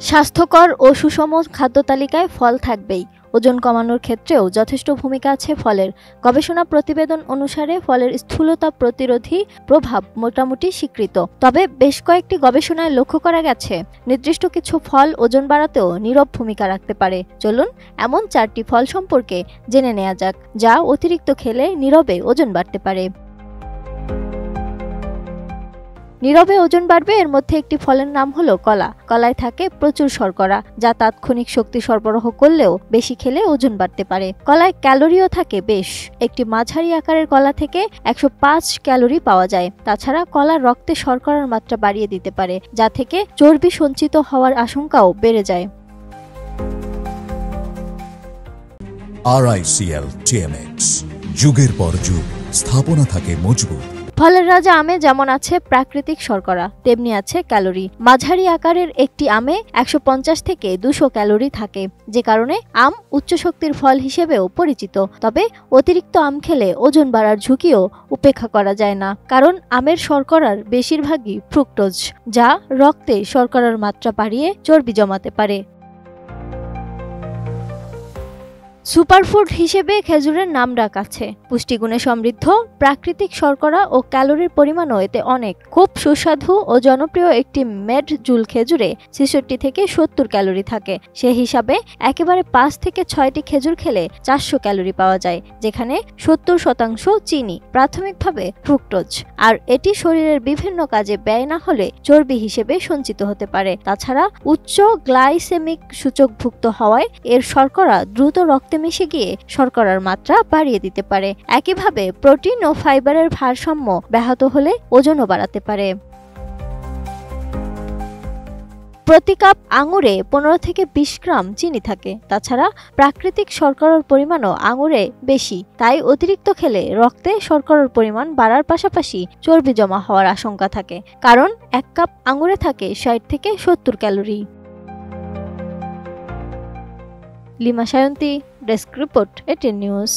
স্বাস্থ্যকর ও সুষম খাদ্য তালিকায় ফল থাকবেই। ওজন কমানোর ক্ষেত্রেও যথেষ্ট ভূমিকা আছে ফলের। গবেষণা প্রতিবেদন অনুসারে ফলের স্থূলতা প্রতিরোধী প্রভাব মোটামুটি স্বীকৃত। তবে বেশ কয়েকটি গবেষণায় লক্ষ্য করা গেছে নির্দিষ্ট কিছু ফল ওজন বাড়াতেও নীরব ভূমিকা রাখতে পারে। চলুন এমন 4টি ফল সম্পর্কে জেনে নেওয়া যাক, যা অতিরিক্ত খেলে নীরবে ওজন বাড়তে পারে। নীরবে ওজন বাড়বে এর মধ্যে একটি ফলের নাম হলো কলা। কলায় থাকে প্রচুর শর্করা, যা তাৎক্ষণিক শক্তি সরবরাহ করলেও বেশি খেলে ওজন বাড়তে পারে। কলায় ক্যালোরিও থাকে বেশ। একটি মাঝারি আকারের কলা থেকে 105 ক্যালোরি পাওয়া যায়। তাছাড়া কলা রক্তে শর্করার মাত্রা বাড়িয়ে দিতে পারে, যা থেকে চর্বি সঞ্চিত হওয়ার আশঙ্কাও বেড়ে যায়। RICL TMX, যুগের পর যুগ স্থাপনা থাকে মজবুত। ফলের রাজা আমে যেমন আছে প্রাকৃতিক শর্করা, তেমনি আছে ক্যালোরি। মাঝারি আকারের একটি আমে 150 থেকে 200 ক্যালোরি থাকে, যে কারণে আম উচ্চ শক্তির ফল হিসেবেও পরিচিত। তবে অতিরিক্ত আম খেলে ওজন বাড়ার ঝুঁকিও উপেক্ষা করা যায় না, কারণ আমের শর্করার বেশিরভাগই ফ্রুক্টোজ, যা রক্তে শর্করার মাত্রা বাড়িয়ে চর্বি জমাতে পারে। সুপারফুড হিসেবে খেজুরের নামডাক আছে। পুষ্টিগুণে সমৃদ্ধ, প্রাকৃতিক শর্করা ও ক্যালোরির পরিমাণও এতে অনেক। খুব সুস্বাদু ও জনপ্রিয় একটি মেড জুল খেজুরে 66 থেকে 70 ক্যালোরি থাকে। সে হিসাবে একেবারে 5 থেকে 6টি খেজুর খেলে 400 ক্যালোরি পাওয়া যায়, যেখানে 70% চিনি, প্রাথমিকভাবে ফ্রুক্টোজ। আর এটি শরীরের বিভিন্ন কাজে ব্যয় না হলে চর্বি হিসেবে সঞ্চিত হতে পারে। তাছাড়া উচ্চ গ্লাইসেমিক সূচকভুক্ত হওয়ায় এর শর্করা দ্রুত রক্তে মিশে গিয়ে শর্করার মাত্রা বাড়িয়ে দিতে পারে। একইভাবে প্রোটিন ও ফাইবারের ভারসাম্য ব্যাহত হলে ওজনও বাড়াতে পারে। প্রতি কাপ আঙুরে 15 থেকে 20 গ্রাম চিনি থাকে। তাছাড়া প্রাকৃতিক শর্করার পরিমাণও আঙুরে বেশি, তাই অতিরিক্ত খেলে রক্তে শর্করার পরিমাণ বাড়ার পাশাপাশি চর্বি জমা হওয়ার আশঙ্কা থাকে, কারণ 1 কাপ আঙুরে থাকে 60 থেকে 70 calorie. Lima Sayanti, desk report, ATN news.